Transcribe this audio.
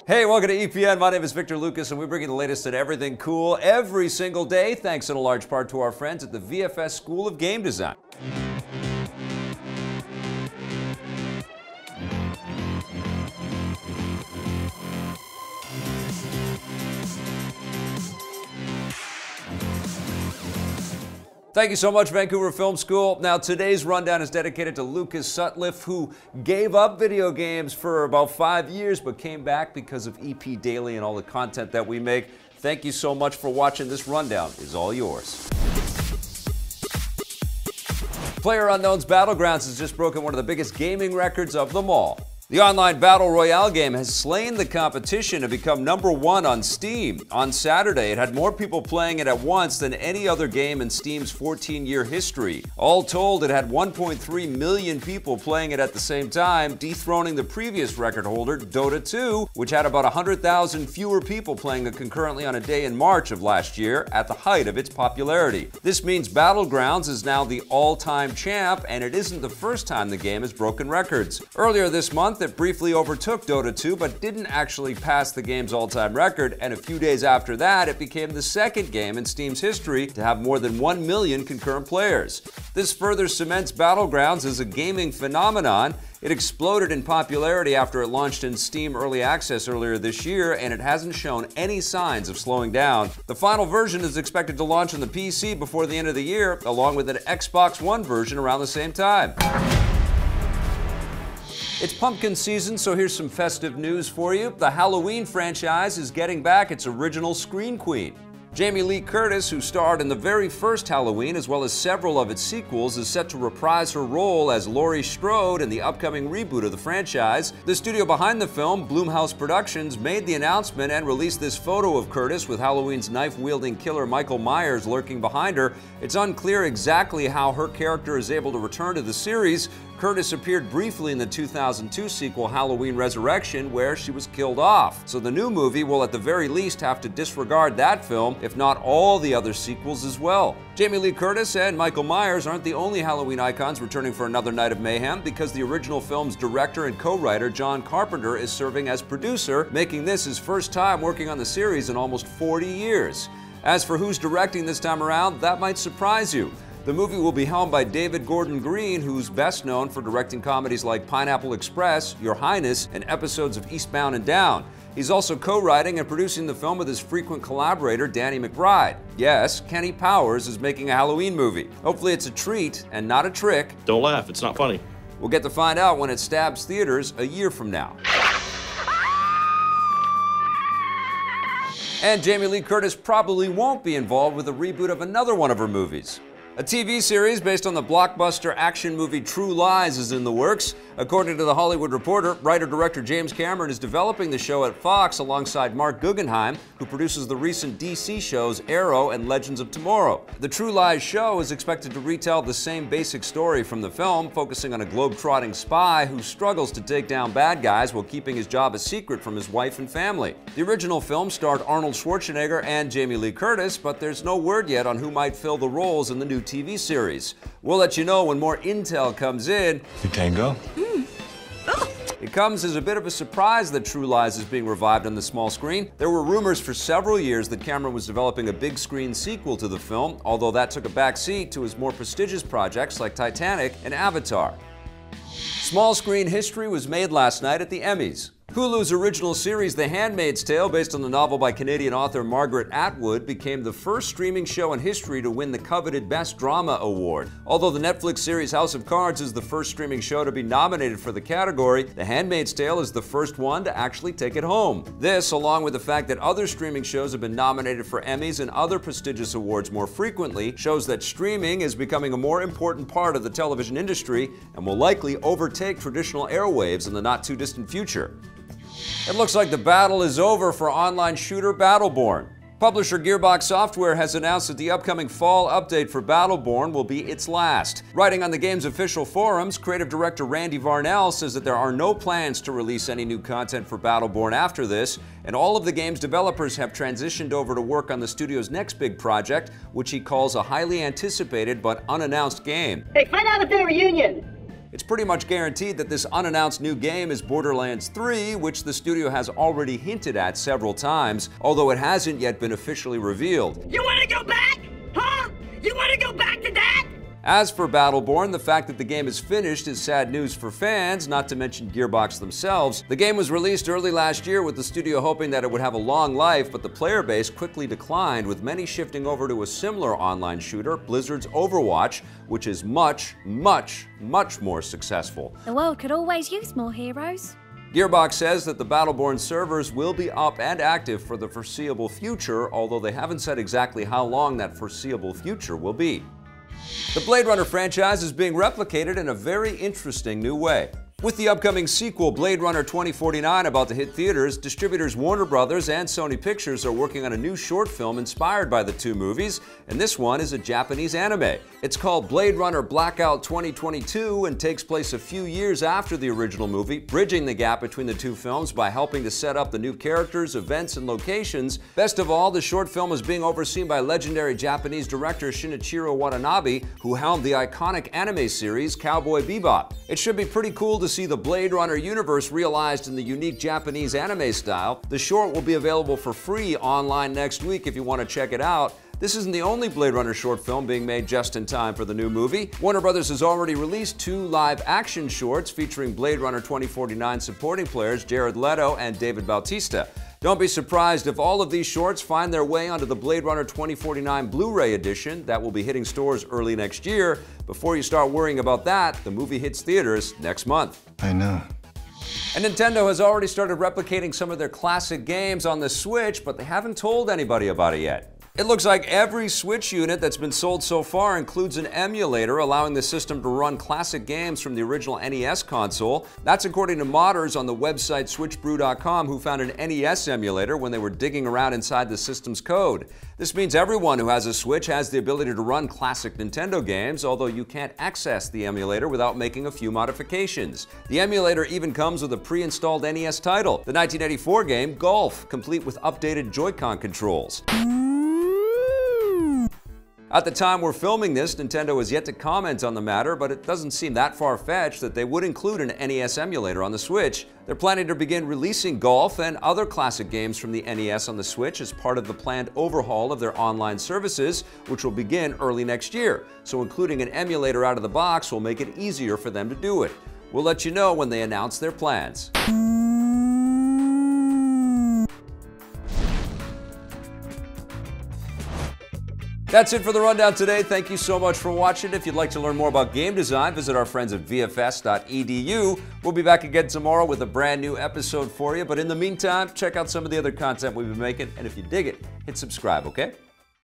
Hey, welcome to EPN. My name is Victor Lucas, and we bring you the latest in everything cool every single day, thanks in a large part to our friends at the VFS School of Game Design. Thank you so much, Vancouver Film School. Now, today's rundown is dedicated to Lucas Sutcliffe, who gave up video games for about 5 years, but came back because of EP Daily and all the content that we make. Thank you so much for watching. This rundown is all yours. PlayerUnknown's Battlegrounds has just broken one of the biggest gaming records of them all. The online Battle Royale game has slain the competition to become #1 on Steam. On Saturday, it had more people playing it at once than any other game in Steam's 14-year history. All told, it had 1.3 million people playing it at the same time, dethroning the previous record holder, Dota 2, which had about 100,000 fewer people playing it concurrently on a day in March of last year, at the height of its popularity. This means Battlegrounds is now the all-time champ, and it isn't the first time the game has broken records. Earlier this month, it briefly overtook Dota 2, but didn't actually pass the game's all-time record, and a few days after that, it became the second game in Steam's history to have more than 1 million concurrent players. This further cements Battlegrounds as a gaming phenomenon. It exploded in popularity after it launched in Steam Early Access earlier this year, and it hasn't shown any signs of slowing down. The final version is expected to launch on the PC before the end of the year, along with an Xbox One version around the same time. It's pumpkin season, so here's some festive news for you. The Halloween franchise is getting back its original Screen Queen. Jamie Lee Curtis, who starred in the very first Halloween as well as several of its sequels, is set to reprise her role as Laurie Strode in the upcoming reboot of the franchise. The studio behind the film, Blumhouse Productions, made the announcement and released this photo of Curtis with Halloween's knife-wielding killer Michael Myers lurking behind her. It's unclear exactly how her character is able to return to the series. Curtis appeared briefly in the 2002 sequel Halloween Resurrection, where she was killed off. So the new movie will at the very least have to disregard that film, if not all the other sequels as well. Jamie Lee Curtis and Michael Myers aren't the only Halloween icons returning for another night of mayhem, because the original film's director and co-writer John Carpenter is serving as producer, making this his first time working on the series in almost 40 years. As for who's directing this time around, that might surprise you. The movie will be helmed by David Gordon Green, who's best known for directing comedies like Pineapple Express, Your Highness, and episodes of Eastbound and Down. He's also co-writing and producing the film with his frequent collaborator, Danny McBride. Yes, Kenny Powers is making a Halloween movie. Hopefully it's a treat and not a trick. Don't laugh, it's not funny. We'll get to find out when it stabs theaters a year from now. And Jamie Lee Curtis probably won't be involved with a reboot of another one of her movies. A TV series based on the blockbuster action movie True Lies is in the works. According to The Hollywood Reporter, writer-director James Cameron is developing the show at Fox alongside Mark Guggenheim, who produces the recent DC shows Arrow and Legends of Tomorrow. The True Lies show is expected to retell the same basic story from the film, focusing on a globe-trotting spy who struggles to take down bad guys while keeping his job a secret from his wife and family. The original film starred Arnold Schwarzenegger and Jamie Lee Curtis, but there's no word yet on who might fill the roles in the new TV series. We'll let you know when more intel comes in. You tango? It comes as a bit of a surprise that True Lies is being revived on the small screen. There were rumors for several years that Cameron was developing a big screen sequel to the film, although that took a backseat to his more prestigious projects like Titanic and Avatar. Small screen history was made last night at the Emmys. Hulu's original series, The Handmaid's Tale, based on the novel by Canadian author Margaret Atwood, became the first streaming show in history to win the coveted Best Drama Award. Although the Netflix series House of Cards is the first streaming show to be nominated for the category, The Handmaid's Tale is the first one to actually take it home. This, along with the fact that other streaming shows have been nominated for Emmys and other prestigious awards more frequently, shows that streaming is becoming a more important part of the television industry and will likely overtake traditional airwaves in the not-too-distant future. It looks like the battle is over for online shooter Battleborn. Publisher Gearbox Software has announced that the upcoming fall update for Battleborn will be its last. Writing on the game's official forums, creative director Randy Varnell says that there are no plans to release any new content for Battleborn after this, and all of the game's developers have transitioned over to work on the studio's next big project, which he calls a highly anticipated but unannounced game. Hey, find out if they're a reunion! It's pretty much guaranteed that this unannounced new game is Borderlands 3, which the studio has already hinted at several times, although it hasn't yet been officially revealed. You wanna go back? Huh? You wanna go back to that? As for Battleborn, the fact that the game is finished is sad news for fans, not to mention Gearbox themselves. The game was released early last year with the studio hoping that it would have a long life, but the player base quickly declined, with many shifting over to a similar online shooter, Blizzard's Overwatch, which is much, much, much more successful. The world could always use more heroes. Gearbox says that the Battleborn servers will be up and active for the foreseeable future, although they haven't said exactly how long that foreseeable future will be. The Blade Runner franchise is being replicated in a very interesting new way. With the upcoming sequel, Blade Runner 2049, about to hit theaters, distributors Warner Brothers and Sony Pictures are working on a new short film inspired by the two movies, and this one is a Japanese anime. It's called Blade Runner Blackout 2022 and takes place a few years after the original movie, bridging the gap between the two films by helping to set up the new characters, events, and locations. Best of all, the short film is being overseen by legendary Japanese director Shinichiro Watanabe, who helmed the iconic anime series Cowboy Bebop. It should be pretty cool to see the Blade Runner universe realized in the unique Japanese anime style. The short will be available for free online next week if you want to check it out. This isn't the only Blade Runner short film being made just in time for the new movie. Warner Brothers has already released 2 live-action shorts featuring Blade Runner 2049 supporting players Jared Leto and David Bautista. Don't be surprised if all of these shorts find their way onto the Blade Runner 2049 Blu-ray edition that will be hitting stores early next year. Before you start worrying about that, the movie hits theaters next month. I know. And Nintendo has already started replicating some of their classic games on the Switch, but they haven't told anybody about it yet. It looks like every Switch unit that's been sold so far includes an emulator, allowing the system to run classic games from the original NES console. That's according to modders on the website switchbrew.com, who found an NES emulator when they were digging around inside the system's code. This means everyone who has a Switch has the ability to run classic Nintendo games, although you can't access the emulator without making a few modifications. The emulator even comes with a pre-installed NES title, the 1984 game Golf, complete with updated Joy-Con controls. At the time we're filming this, Nintendo has yet to comment on the matter, but it doesn't seem that far-fetched that they would include an NES emulator on the Switch. They're planning to begin releasing Golf and other classic games from the NES on the Switch as part of the planned overhaul of their online services, which will begin early next year. So including an emulator out of the box will make it easier for them to do it. We'll let you know when they announce their plans. That's it for the rundown today. Thank you so much for watching. If you'd like to learn more about game design, visit our friends at VFS.edu. We'll be back again tomorrow with a brand new episode for you. But in the meantime, check out some of the other content we've been making. And if you dig it, hit subscribe, okay?